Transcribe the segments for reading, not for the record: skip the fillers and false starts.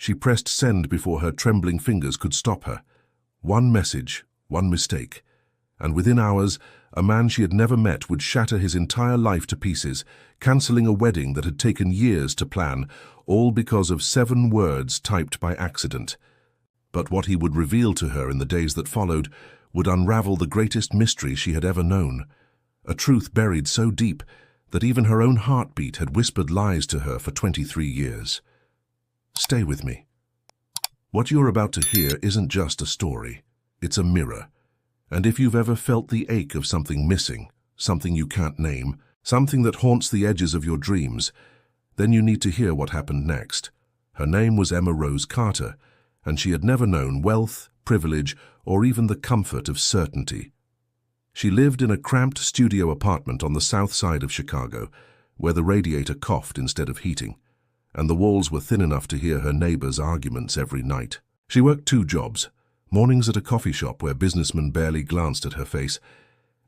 She pressed send before her trembling fingers could stop her. One message, one mistake. And within hours, a man she had never met would shatter his entire life to pieces, cancelling a wedding that had taken years to plan, all because of 7 words typed by accident. But what he would reveal to her in the days that followed would unravel the greatest mystery she had ever known. A truth buried so deep that even her own heartbeat had whispered lies to her for 23 years. Stay with me. What you're about to hear isn't just a story, it's a mirror. And if you've ever felt the ache of something missing, something you can't name, something that haunts the edges of your dreams, then you need to hear what happened next. Her name was Emma Rose Carter, and she had never known wealth, privilege, or even the comfort of certainty. She lived in a cramped studio apartment on the south side of Chicago, where the radiator coughed instead of heating, and the walls were thin enough to hear her neighbors' arguments every night. She worked 2 jobs, mornings at a coffee shop where businessmen barely glanced at her face,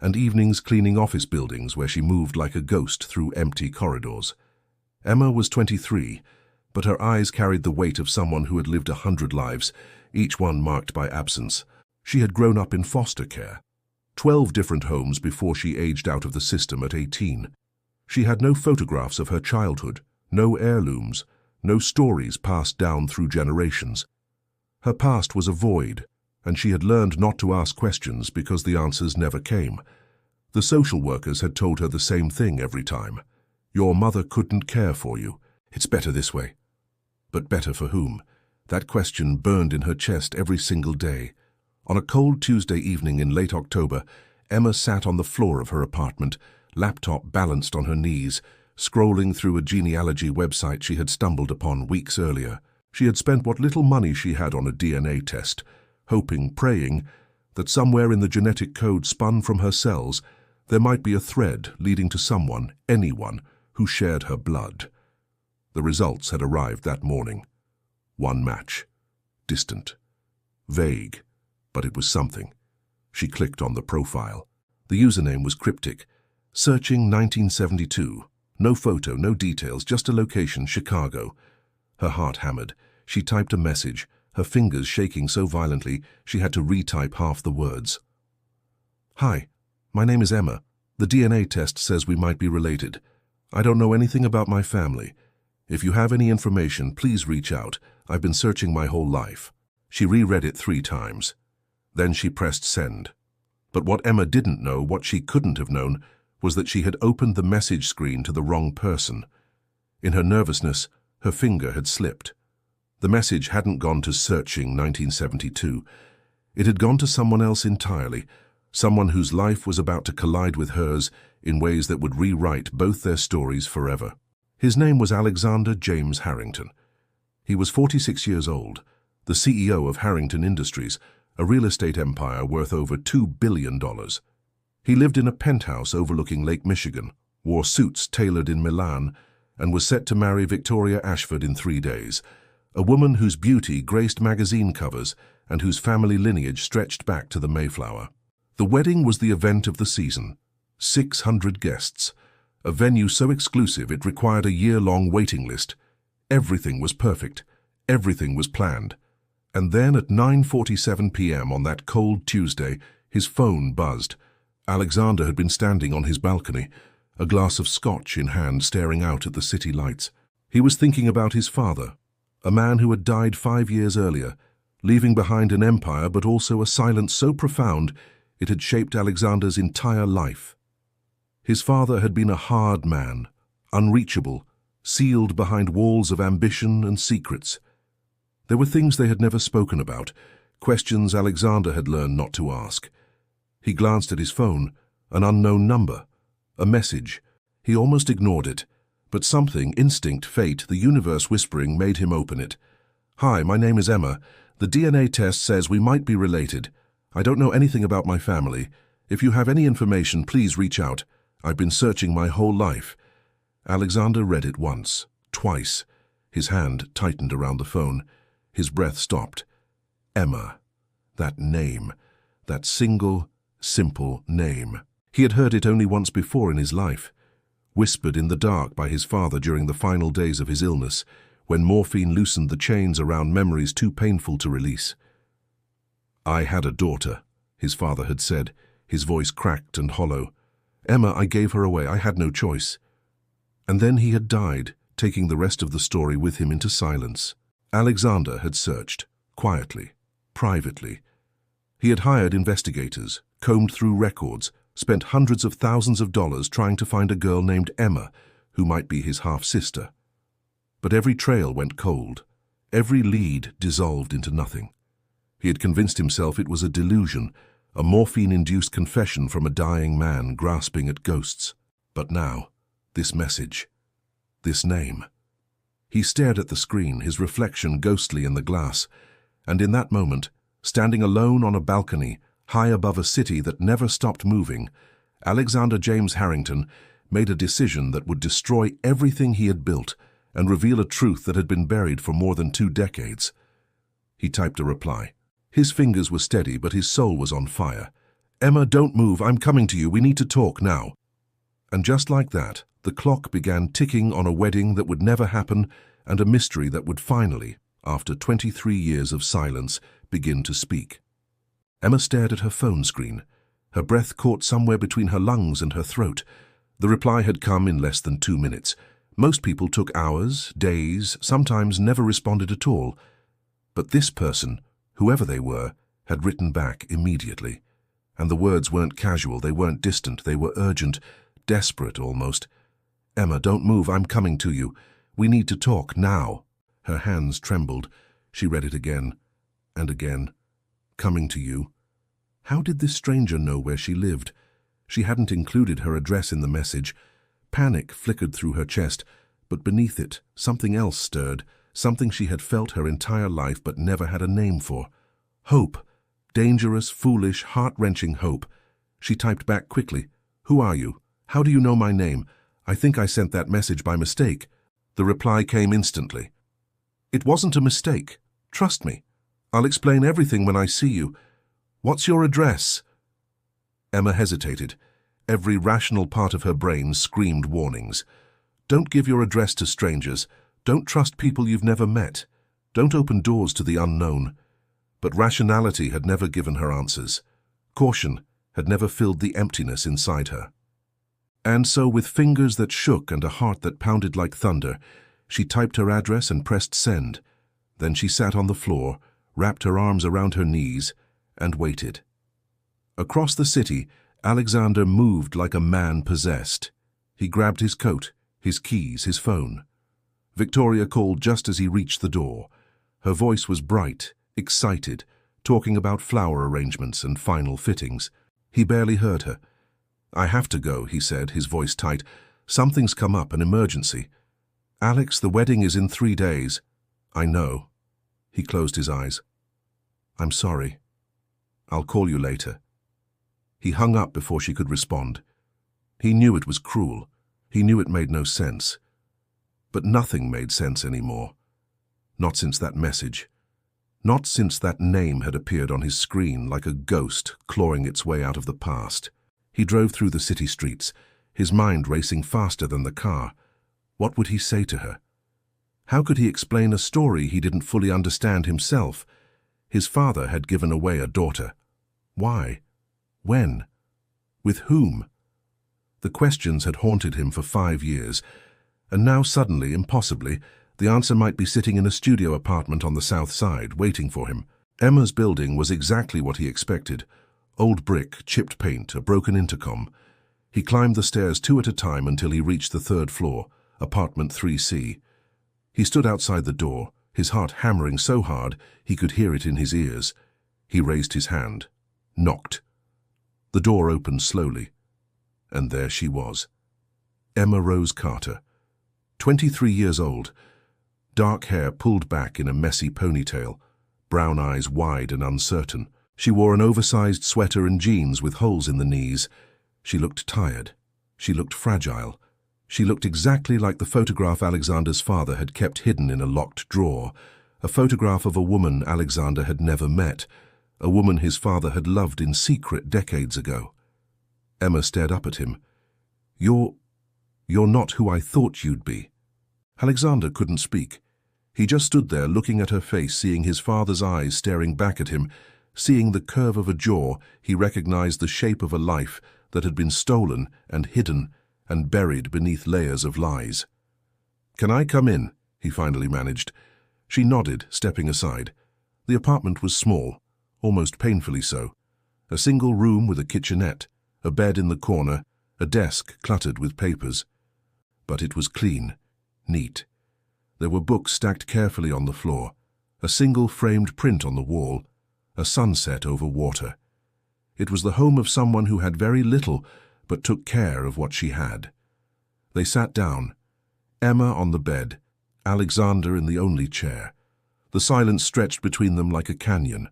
and evenings cleaning office buildings where she moved like a ghost through empty corridors. Emma was 23, but her eyes carried the weight of someone who had lived 100 lives, each one marked by absence. She had grown up in foster care, 12 different homes before she aged out of the system at 18. She had no photographs of her childhood, no heirlooms, no stories passed down through generations. Her past was a void, and she had learned not to ask questions because the answers never came. The social workers had told her the same thing every time. Your mother couldn't care for you. It's better this way. But better for whom? That question burned in her chest every single day. On a cold Tuesday evening in late October, Emma sat on the floor of her apartment, laptop balanced on her knees, scrolling through a genealogy website she had stumbled upon weeks earlier. She had spent what little money she had on a DNA test, hoping, praying, that somewhere in the genetic code spun from her cells, there might be a thread leading to someone, anyone, who shared her blood. The results had arrived that morning. One match. Distant. Vague. But it was something. She clicked on the profile. The username was cryptic. Searching 1972. No photo, no details, just a location, Chicago. Her heart hammered. She typed a message, her fingers shaking so violently she had to retype half the words. Hi, my name is Emma. The DNA test says we might be related. I don't know anything about my family. If you have any information, please reach out. I've been searching my whole life. She reread it 3 times. Then she pressed send. But what Emma didn't know, what she couldn't have known, was that she had opened the message screen to the wrong person. In her nervousness, her finger had slipped. The message hadn't gone to searching 1972. It had gone to someone else entirely, someone whose life was about to collide with hers in ways that would rewrite both their stories forever. His name was Alexander James Harrington. He was 46 years old, the CEO of Harrington Industries, a real estate empire worth over $2 billion. He lived in a penthouse overlooking Lake Michigan, wore suits tailored in Milan, and was set to marry Victoria Ashford in 3 days, a woman whose beauty graced magazine covers and whose family lineage stretched back to the Mayflower. The wedding was the event of the season. 600 guests, a venue so exclusive it required a year-long waiting list. Everything was perfect. Everything was planned. And then at 9:47 p.m. on that cold Tuesday, his phone buzzed. Alexander had been standing on his balcony, a glass of scotch in hand, staring out at the city lights. He was thinking about his father, a man who had died 5 years earlier, leaving behind an empire but also a silence so profound it had shaped Alexander's entire life. His father had been a hard man, unreachable, sealed behind walls of ambition and secrets. There were things they had never spoken about, questions Alexander had learned not to ask. He glanced at his phone, an unknown number, a message. He almost ignored it, but something, instinct, fate, the universe whispering, made him open it. Hi, my name is Emma. The DNA test says we might be related. I don't know anything about my family. If you have any information, please reach out. I've been searching my whole life. Alexander read it once, twice. His hand tightened around the phone. His breath stopped. Emma. That name. That single, simple name. He had heard it only once before in his life. Whispered in the dark by his father during the final days of his illness, when morphine loosened the chains around memories too painful to release. "I had a daughter," his father had said, his voice cracked and hollow. "Emma, I gave her away. I had no choice." And then he had died, taking the rest of the story with him into silence. Alexander had searched, quietly, privately. He had hired investigators, combed through records, spent hundreds of thousands of dollars trying to find a girl named Emma, who might be his half-sister. But every trail went cold. Every lead dissolved into nothing. He had convinced himself it was a delusion, a morphine-induced confession from a dying man grasping at ghosts. But now, this message, this name. He stared at the screen, his reflection ghostly in the glass, and in that moment, standing alone on a balcony, high above a city that never stopped moving, Alexander James Harrington made a decision that would destroy everything he had built and reveal a truth that had been buried for more than 2 decades. He typed a reply. His fingers were steady, but his soul was on fire. "Emma, don't move. I'm coming to you. We need to talk now." And just like that, the clock began ticking on a wedding that would never happen and a mystery that would finally, after 23 years of silence, begin to speak. Emma stared at her phone screen. Her breath caught somewhere between her lungs and her throat. The reply had come in less than 2 minutes. Most people took hours, days, sometimes never responded at all. But this person, whoever they were, had written back immediately. And the words weren't casual, they weren't distant, they were urgent, desperate almost. "Emma, don't move, I'm coming to you. We need to talk, now." Her hands trembled. She read it again, and again. "Coming to you." How did this stranger know where she lived? She hadn't included her address in the message. Panic flickered through her chest, but beneath it, something else stirred, something she had felt her entire life but never had a name for. Hope. Dangerous, foolish, heart-wrenching hope. She typed back quickly. "Who are you? How do you know my name? I think I sent that message by mistake." The reply came instantly. "It wasn't a mistake. Trust me. I'll explain everything when I see you. What's your address?" Emma hesitated. Every rational part of her brain screamed warnings. Don't give your address to strangers. Don't trust people you've never met. Don't open doors to the unknown. But rationality had never given her answers. Caution had never filled the emptiness inside her. And so, with fingers that shook and a heart that pounded like thunder, she typed her address and pressed send. Then she sat on the floor, wrapped her arms around her knees, and waited. Across the city, Alexander moved like a man possessed. He grabbed his coat, his keys, his phone. Victoria called just as he reached the door. Her voice was bright, excited, talking about flower arrangements and final fittings. He barely heard her. "I have to go," he said, his voice tight. "Something's come up, an emergency." "Alex, the wedding is in 3 days." "I know." He closed his eyes. "I'm sorry. I'll call you later." He hung up before she could respond. He knew it was cruel. He knew it made no sense. But nothing made sense anymore. Not since that message. Not since that name had appeared on his screen like a ghost clawing its way out of the past. He drove through the city streets, his mind racing faster than the car. What would he say to her? How could he explain a story he didn't fully understand himself? His father had given away a daughter. Why? When? With whom? The questions had haunted him for 5 years, and now suddenly, impossibly, the answer might be sitting in a studio apartment on the south side, waiting for him. Emma's building was exactly what he expected. Old brick, chipped paint, a broken intercom. He climbed the stairs 2 at a time until he reached the 3rd floor, apartment 3C. He stood outside the door, his heart hammering so hard he could hear it in his ears. He raised his hand, knocked. The door opened slowly, and there she was. Emma Rose Carter, 23 years old, dark hair pulled back in a messy ponytail, brown eyes wide and uncertain. She wore an oversized sweater and jeans with holes in the knees. She looked tired. She looked fragile. She looked exactly like the photograph Alexander's father had kept hidden in a locked drawer, a photograph of a woman Alexander had never met, a woman his father had loved in secret decades ago. Emma stared up at him. You're not who I thought you'd be." Alexander couldn't speak. He just stood there looking at her face, seeing his father's eyes staring back at him, seeing the curve of a jaw. He recognized the shape of a life that had been stolen and hidden and buried beneath layers of lies. "Can I come in?" he finally managed. She nodded, stepping aside. The apartment was small, almost painfully so. A single room with a kitchenette, a bed in the corner, a desk cluttered with papers. But it was clean, neat. There were books stacked carefully on the floor, a single framed print on the wall, a sunset over water. It was the home of someone who had very little, but took care of what she had. They sat down, Emma on the bed, Alexander in the only chair. The silence stretched between them like a canyon.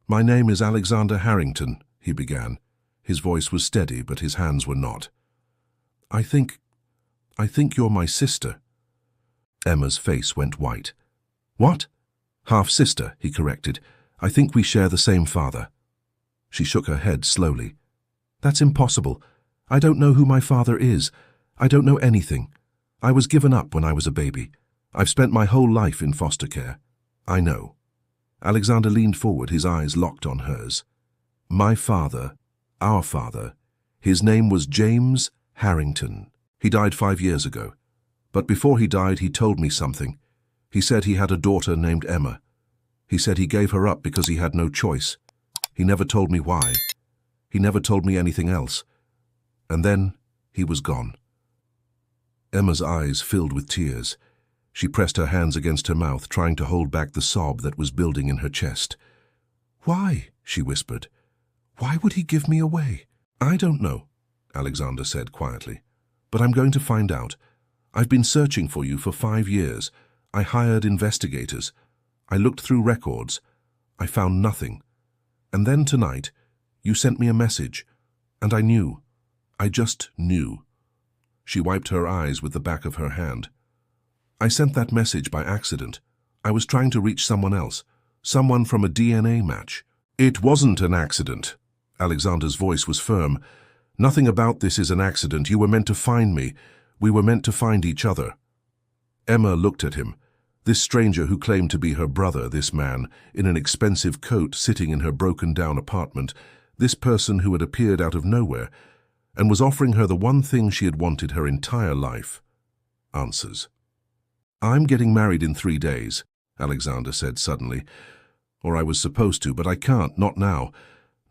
"My name is Alexander Harrington," he began. His voice was steady, but his hands were not. I think you're my sister." Emma's face went white. "What?" "Half-sister," he corrected. "I think we share the same father." She shook her head slowly. "That's impossible. I don't know who my father is. I don't know anything. I was given up when I was a baby. I've spent my whole life in foster care." "I know." Alexander leaned forward, his eyes locked on hers. "My father, our father, his name was James Harrington. He died 5 years ago. But before he died, he told me something. He said he had a daughter named Emma. He said he gave her up because he had no choice. He never told me why. He never told me anything else. And then he was gone." Emma's eyes filled with tears. She pressed her hands against her mouth, trying to hold back the sob that was building in her chest. "Why?" she whispered. "Why would he give me away?" "I don't know," Alexander said quietly. "But I'm going to find out. I've been searching for you for 5 years. I hired investigators. I looked through records. I found nothing. And then tonight, you sent me a message. And I knew. I just knew." She wiped her eyes with the back of her hand. "I sent that message by accident. I was trying to reach someone else, someone from a DNA match." "It wasn't an accident." Alexander's voice was firm. "Nothing about this is an accident. You were meant to find me. We were meant to find each other." Emma looked at him. This stranger who claimed to be her brother, this man, in an expensive coat sitting in her broken-down apartment, this person who had appeared out of nowhere, and was offering her the one thing she had wanted her entire life: answers. "I'm getting married in 3 days," Alexander said suddenly. "Or I was supposed to, but I can't, not now.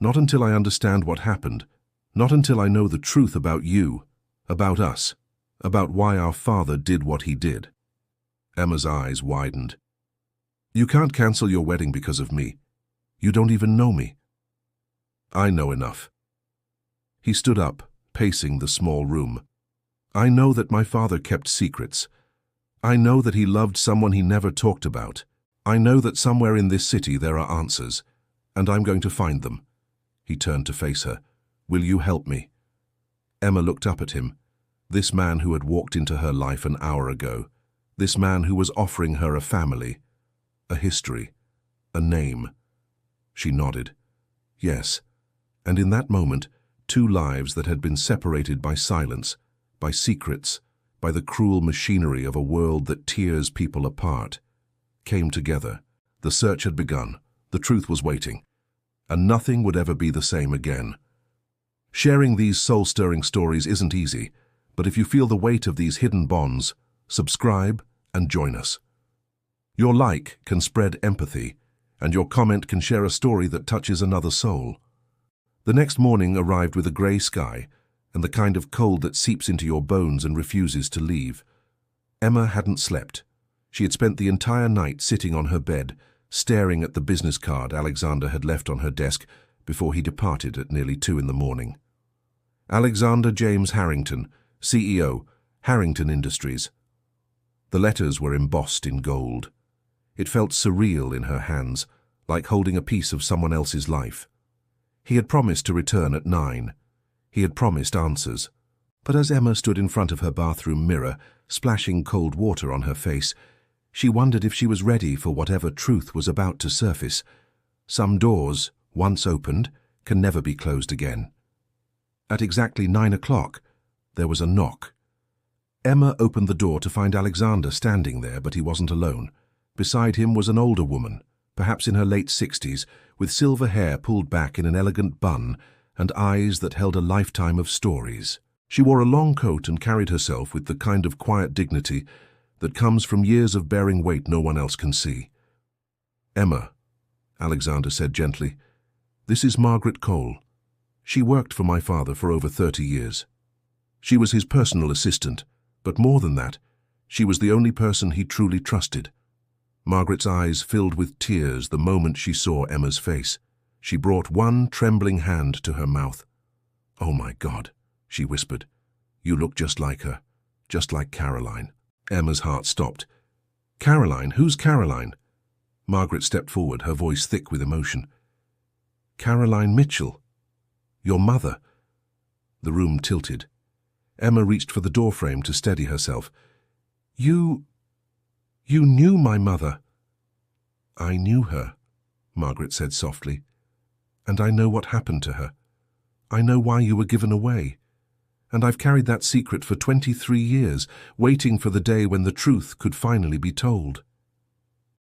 Not until I understand what happened. Not until I know the truth about you, about us, about why our father did what he did." Emma's eyes widened. "You can't cancel your wedding because of me. You don't even know me." "I know enough." He stood up, pacing the small room. "I know that my father kept secrets. I know that he loved someone he never talked about. I know that somewhere in this city there are answers, and I'm going to find them." He turned to face her. "Will you help me?" Emma looked up at him. This man who had walked into her life an hour ago. This man who was offering her a family, a history, a name. She nodded. Yes, and in that moment, 2 lives that had been separated by silence, by secrets, by the cruel machinery of a world that tears people apart, came together. The search had begun. The truth was waiting. And nothing would ever be the same again. Sharing these soul-stirring stories isn't easy, but if you feel the weight of these hidden bonds, subscribe and join us. Your like can spread empathy, and your comment can share a story that touches another soul. The next morning arrived with a grey sky, and the kind of cold that seeps into your bones and refuses to leave. Emma hadn't slept. She had spent the entire night sitting on her bed, staring at the business card Alexander had left on her desk before he departed at nearly 2 in the morning. Alexander James Harrington, CEO, Harrington Industries. The letters were embossed in gold. It felt surreal in her hands, like holding a piece of someone else's life. He had promised to return at 9. He had promised answers. But as Emma stood in front of her bathroom mirror, splashing cold water on her face, she wondered if she was ready for whatever truth was about to surface. Some doors, once opened, can never be closed again. At exactly 9 o'clock, there was a knock. Emma opened the door to find Alexander standing there, but he wasn't alone. Beside him was an older woman, perhaps in her late 60s, with silver hair pulled back in an elegant bun and eyes that held a lifetime of stories. She wore a long coat and carried herself with the kind of quiet dignity that comes from years of bearing weight no one else can see. "Emma," Alexander said gently, "this is Margaret Cole. She worked for my father for over 30 years. She was his personal assistant, but more than that, she was the only person he truly trusted." Margaret's eyes filled with tears the moment she saw Emma's face. She brought one trembling hand to her mouth. "Oh my God," she whispered. "You look just like her, just like Caroline." Emma's heart stopped. "Caroline? Who's Caroline?" Margaret stepped forward, her voice thick with emotion. "Caroline Mitchell. Your mother." The room tilted. Emma reached for the doorframe to steady herself. You knew my mother." "I knew her," Margaret said softly. "And I know what happened to her. I know why you were given away. And I've carried that secret for 23 years, waiting for the day when the truth could finally be told."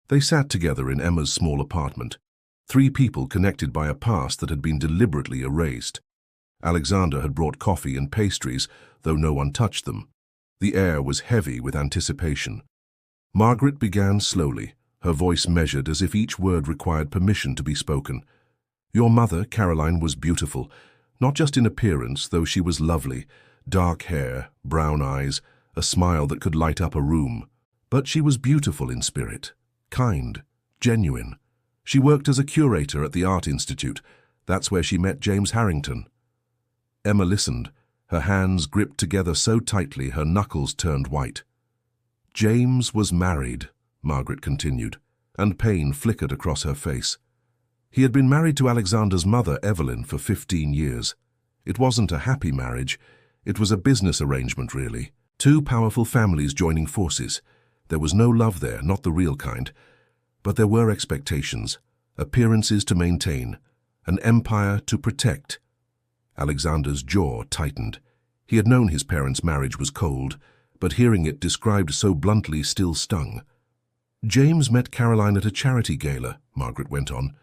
They sat together in Emma's small apartment, three people connected by a past that had been deliberately erased. Alexander had brought coffee and pastries, though no one touched them. The air was heavy with anticipation. Margaret began slowly, her voice measured as if each word required permission to be spoken. "Your mother, Caroline, was beautiful, not just in appearance, though she was lovely. Dark hair, brown eyes, a smile that could light up a room. But she was beautiful in spirit, kind, genuine. She worked as a curator at the Art Institute. That's where she met James Harrington." Emma listened, her hands gripped together so tightly her knuckles turned white. "James was married," Margaret continued, and pain flickered across her face. "He had been married to Alexander's mother, Evelyn, for 15 years. It wasn't a happy marriage. It was a business arrangement, really. Two powerful families joining forces. There was no love there, not the real kind. But there were expectations, appearances to maintain, an empire to protect." Alexander's jaw tightened. He had known his parents' marriage was cold, but hearing it described so bluntly still stung. "James met Caroline at a charity gala," Margaret went on.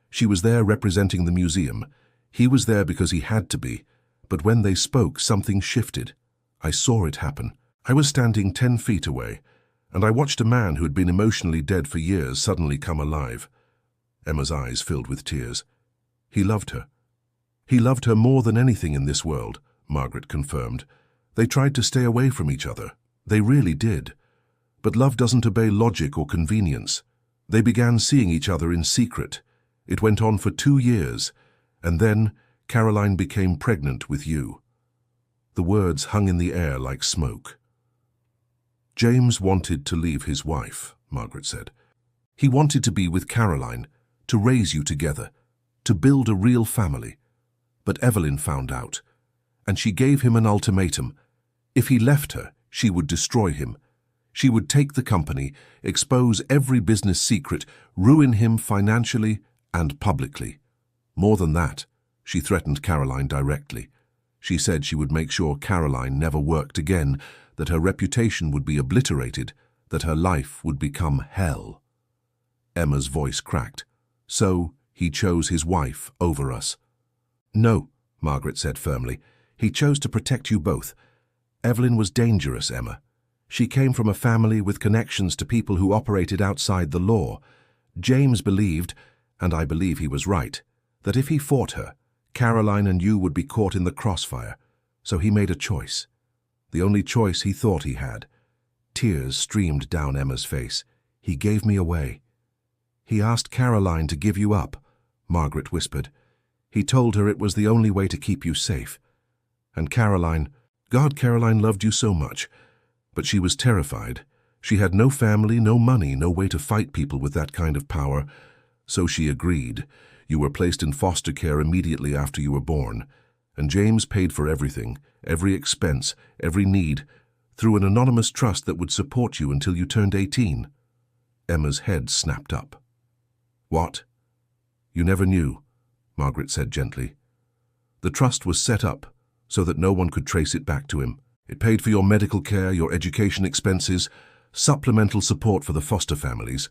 "She was there representing the museum. He was there because he had to be. But when they spoke, something shifted. I saw it happen. I was standing 10 feet away, and I watched a man who had been emotionally dead for years suddenly come alive." Emma's eyes filled with tears. "He loved her. He loved her more than anything in this world," Margaret confirmed. "They tried to stay away from each other. They really did. But love doesn't obey logic or convenience. They began seeing each other in secret. It went on for 2 years, and then Caroline became pregnant with you." The words hung in the air like smoke. "James wanted to leave his wife," Margaret said. "He wanted to be with Caroline, to raise you together, to build a real family. But Evelyn found out, and she gave him an ultimatum. If he left her, she would destroy him. She would take the company, expose every business secret, ruin him financially and publicly. More than that, she threatened Caroline directly. She said she would make sure Caroline never worked again, that her reputation would be obliterated, that her life would become hell." Emma's voice cracked. "So he chose his wife over us?" "No," Margaret said firmly. "He chose to protect you both. Evelyn was dangerous, Emma. She came from a family with connections to people who operated outside the law. James believed, and I believe he was right, that if he fought her, Caroline and you would be caught in the crossfire. So he made a choice. The only choice he thought he had." Tears streamed down Emma's face. "He gave me away." "He asked Caroline to give you up," Margaret whispered. "He told her it was the only way to keep you safe. And Caroline, God, Caroline loved you so much. But she was terrified. She had no family, no money, no way to fight people with that kind of power. So she agreed. You were placed in foster care immediately after you were born. And James paid for everything, every expense, every need, through an anonymous trust that would support you until you turned 18. Emma's head snapped up. "What? You never knew," Margaret said gently. "The trust was set up so that no one could trace it back to him. It paid for your medical care, your education expenses, supplemental support for the foster families.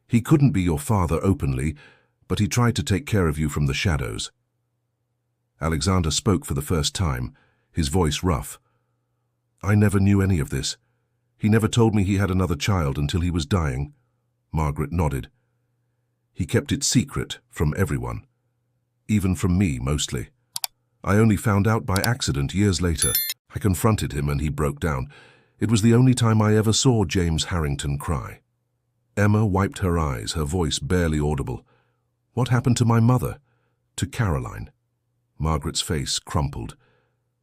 He couldn't be your father openly, but he tried to take care of you from the shadows. Alexander spoke for the first time, his voice rough. I never knew any of this. He never told me he had another child until he was dying. Margaret nodded. He kept it secret from everyone. Even from me, mostly. I only found out by accident years later. I confronted him and he broke down. It was the only time I ever saw James Harrington cry. Emma wiped her eyes, her voice barely audible. What happened to my mother? To Caroline? Margaret's face crumpled.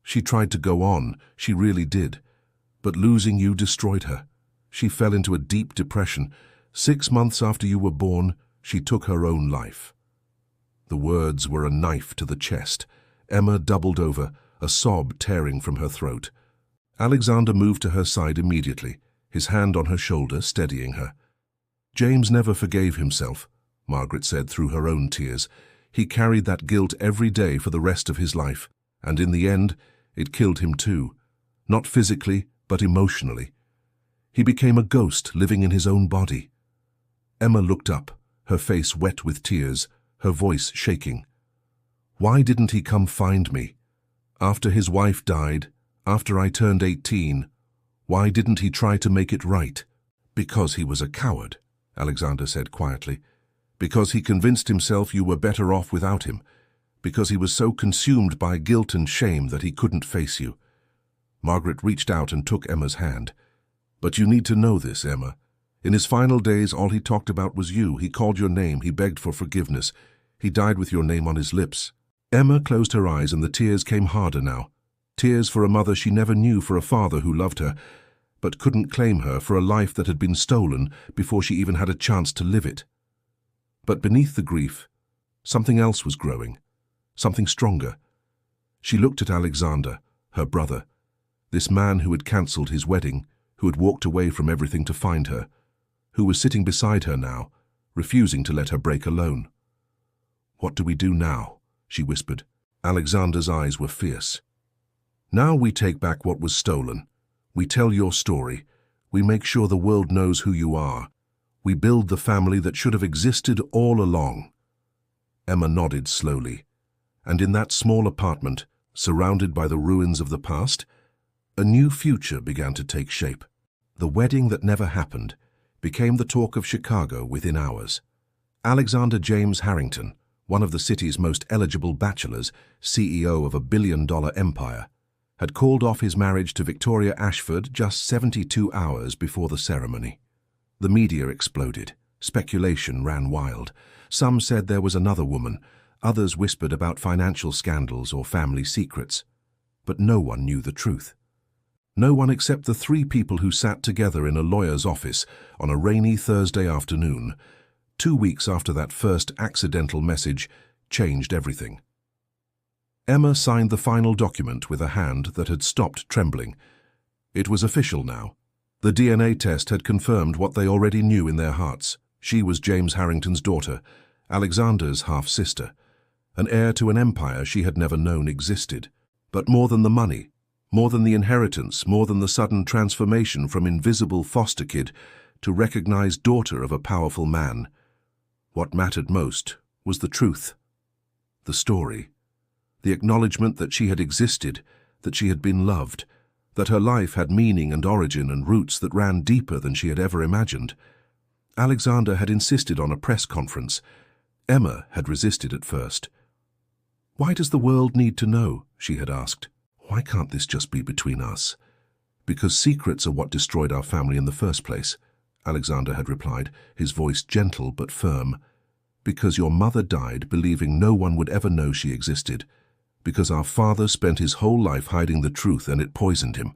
She tried to go on, she really did. But losing you destroyed her. She fell into a deep depression. 6 months after you were born, she took her own life. The words were a knife to the chest. Emma doubled over, a sob tearing from her throat. Alexander moved to her side immediately, his hand on her shoulder, steadying her. James never forgave himself, Margaret said through her own tears. He carried that guilt every day for the rest of his life, and in the end, it killed him too. Not physically, but emotionally. He became a ghost living in his own body. Emma looked up, her face wet with tears, her voice shaking. Why didn't he come find me? After his wife died, after I turned 18, why didn't he try to make it right? Because he was a coward, Alexander said quietly. Because he convinced himself you were better off without him. Because he was so consumed by guilt and shame that he couldn't face you. Margaret reached out and took Emma's hand. But you need to know this, Emma. In his final days, all he talked about was you. He called your name. He begged for forgiveness. He died with your name on his lips. Emma closed her eyes and the tears came harder now. Tears for a mother she never knew, for a father who loved her, but couldn't claim her, for a life that had been stolen before she even had a chance to live it. But beneath the grief, something else was growing, something stronger. She looked at Alexander, her brother, this man who had cancelled his wedding, who had walked away from everything to find her, who was sitting beside her now, refusing to let her break alone. What do we do now? She whispered. Alexander's eyes were fierce. Now we take back what was stolen. We tell your story. We make sure the world knows who you are. We build the family that should have existed all along. Emma nodded slowly. And in that small apartment, surrounded by the ruins of the past, a new future began to take shape. The wedding that never happened became the talk of Chicago within hours. Alexander James Harrington, one of the city's most eligible bachelors, CEO of a billion-dollar empire, had called off his marriage to Victoria Ashford just 72 hours before the ceremony. The media exploded. Speculation ran wild. Some said there was another woman. Others whispered about financial scandals or family secrets. But no one knew the truth. No one except the 3 people who sat together in a lawyer's office on a rainy Thursday afternoon, 2 weeks after that first accidental message changed everything. Emma signed the final document with a hand that had stopped trembling. It was official now. The DNA test had confirmed what they already knew in their hearts. She was James Harrington's daughter, Alexander's half-sister, an heir to an empire she had never known existed. But more than the money, more than the inheritance, more than the sudden transformation from invisible foster kid to recognized daughter of a powerful man, what mattered most was the truth, the story, the acknowledgement that she had existed, that she had been loved, that her life had meaning and origin and roots that ran deeper than she had ever imagined. Alexander had insisted on a press conference. Emma had resisted at first. Why does the world need to know? She had asked. Why can't this just be between us? Because secrets are what destroyed our family in the first place, Alexander had replied, his voice gentle but firm. Because your mother died believing no one would ever know she existed. Because our father spent his whole life hiding the truth and it poisoned him.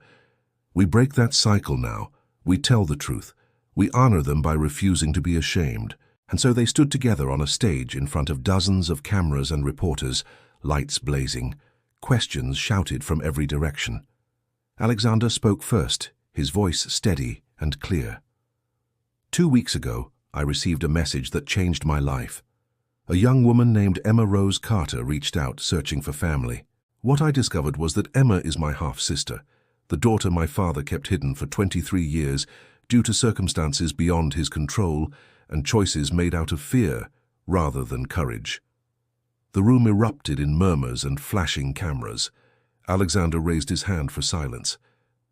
We break that cycle now. We tell the truth. We honor them by refusing to be ashamed. And so they stood together on a stage in front of dozens of cameras and reporters, lights blazing, questions shouted from every direction. Alexander spoke first, his voice steady and clear. 2 weeks ago, I received a message that changed my life. A young woman named Emma Rose Carter reached out, searching for family. What I discovered was that Emma is my half-sister, the daughter my father kept hidden for 23 years due to circumstances beyond his control and choices made out of fear rather than courage. The room erupted in murmurs and flashing cameras. Alexander raised his hand for silence.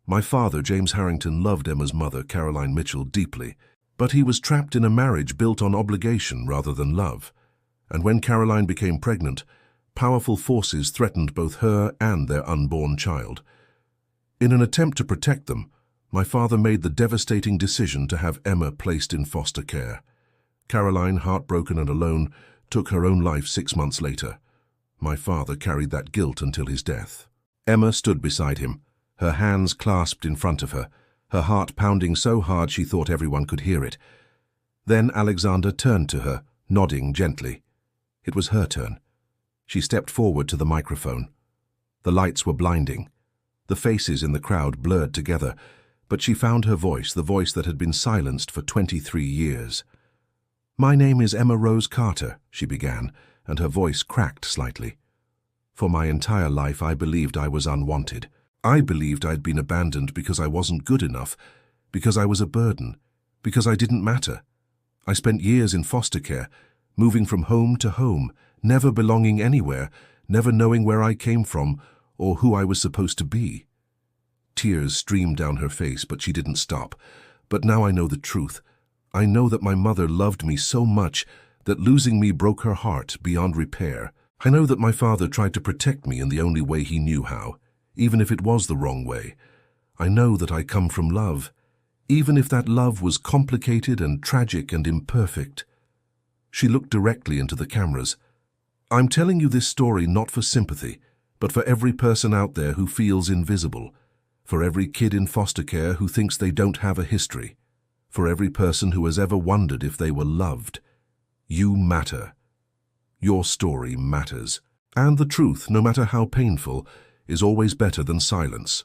My father, James Harrington, loved Emma's mother, Caroline Mitchell, deeply, but he was trapped in a marriage built on obligation rather than love. And when Caroline became pregnant, powerful forces threatened both her and their unborn child. In an attempt to protect them, my father made the devastating decision to have Emma placed in foster care. Caroline, heartbroken and alone, took her own life 6 months later. My father carried that guilt until his death. Emma stood beside him, her hands clasped in front of her, her heart pounding so hard she thought everyone could hear it. Then Alexander turned to her, nodding gently. It was her turn. She stepped forward to the microphone. The lights were blinding. The faces in the crowd blurred together, but she found her voice, the voice that had been silenced for 23 years. My name is Emma Rose Carter, she began, and her voice cracked slightly. For my entire life I believed I was unwanted. I believed I'd been abandoned because I wasn't good enough, because I was a burden, because I didn't matter. I spent years in foster care, moving from home to home, never belonging anywhere, never knowing where I came from or who I was supposed to be. Tears streamed down her face, but she didn't stop. But now I know the truth. I know that my mother loved me so much that losing me broke her heart beyond repair. I know that my father tried to protect me in the only way he knew how, even if it was the wrong way. I know that I come from love, even if that love was complicated and tragic and imperfect. She looked directly into the cameras. I'm telling you this story not for sympathy, but for every person out there who feels invisible, for every kid in foster care who thinks they don't have a history, for every person who has ever wondered if they were loved. You matter. Your story matters. And the truth, no matter how painful, is always better than silence.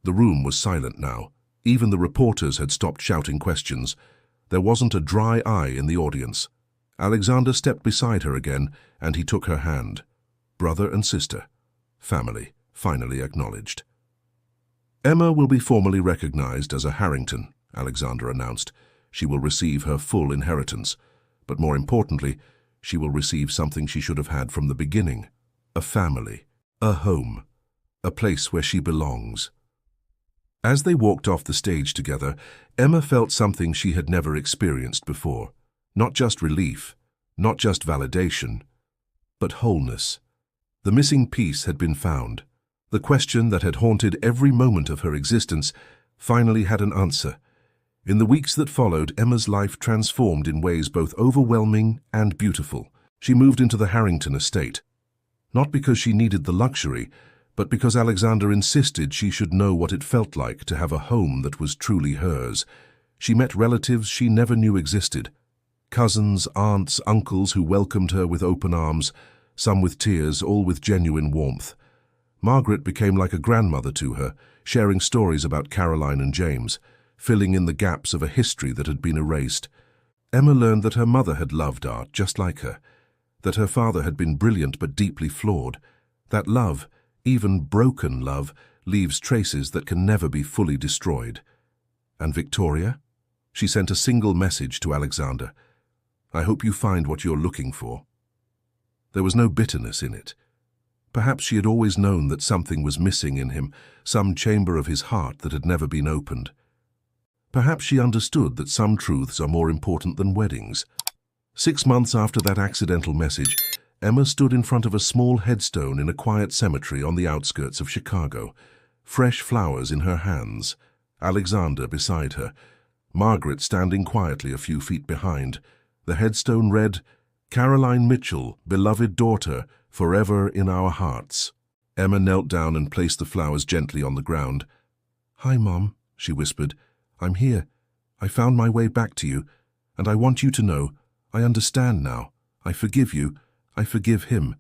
The room was silent now. Even the reporters had stopped shouting questions. There wasn't a dry eye in the audience. Alexander stepped beside her again, and he took her hand. Brother and sister. Family, finally acknowledged. Emma will be formally recognized as a Harrington, Alexander announced. She will receive her full inheritance. But more importantly, she will receive something she should have had from the beginning. A family, a home, a place where she belongs. As they walked off the stage together, Emma felt something she had never experienced before. Not just relief, not just validation, but wholeness. The missing piece had been found. The question that had haunted every moment of her existence finally had an answer. In the weeks that followed, Emma's life transformed in ways both overwhelming and beautiful. She moved into the Harrington estate, not because she needed the luxury, but because Alexander insisted she should know what it felt like to have a home that was truly hers. She met relatives she never knew existed. Cousins, aunts, uncles who welcomed her with open arms, some with tears, all with genuine warmth. Margaret became like a grandmother to her, sharing stories about Caroline and James, filling in the gaps of a history that had been erased. Emma learned that her mother had loved art just like her, that her father had been brilliant but deeply flawed, that love, even broken love, leaves traces that can never be fully destroyed. And Victoria? She sent a single message to Alexander. I hope you find what you're looking for. There was no bitterness in it. Perhaps she had always known that something was missing in him, some chamber of his heart that had never been opened. Perhaps she understood that some truths are more important than weddings. 6 months after that accidental message, Emma stood in front of a small headstone in a quiet cemetery on the outskirts of Chicago, fresh flowers in her hands, Alexander beside her, Margaret standing quietly a few feet behind. The headstone read, Caroline Mitchell, beloved daughter, forever in our hearts. Emma knelt down and placed the flowers gently on the ground. Hi, Mom, she whispered. I'm here. I found my way back to you, and I want you to know, I understand now. I forgive you. I forgive him.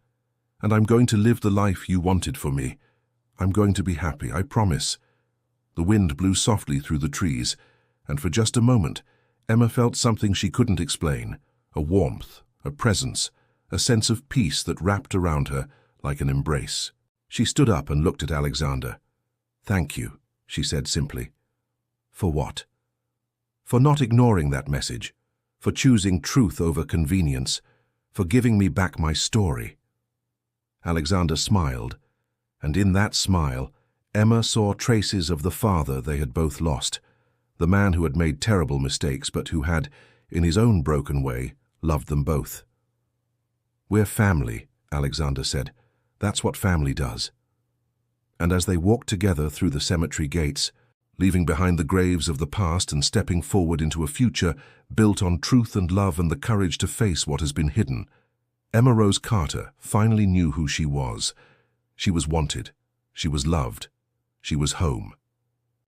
And I'm going to live the life you wanted for me. I'm going to be happy, I promise. The wind blew softly through the trees, and for just a moment, Emma felt something she couldn't explain, a warmth, a presence, a sense of peace that wrapped around her like an embrace. She stood up and looked at Alexander. Thank you, she said simply. For what? for not ignoring that message, for choosing truth over convenience, for giving me back my story." Alexander smiled, and in that smile, Emma saw traces of the father they had both lost, the man who had made terrible mistakes but who had, in his own broken way, loved them both. "We're family," Alexander said. "That's what family does." And as they walked together through the cemetery gates, leaving behind the graves of the past and stepping forward into a future built on truth and love and the courage to face what has been hidden, Emma Rose Carter finally knew who she was. She was wanted. She was loved. She was home.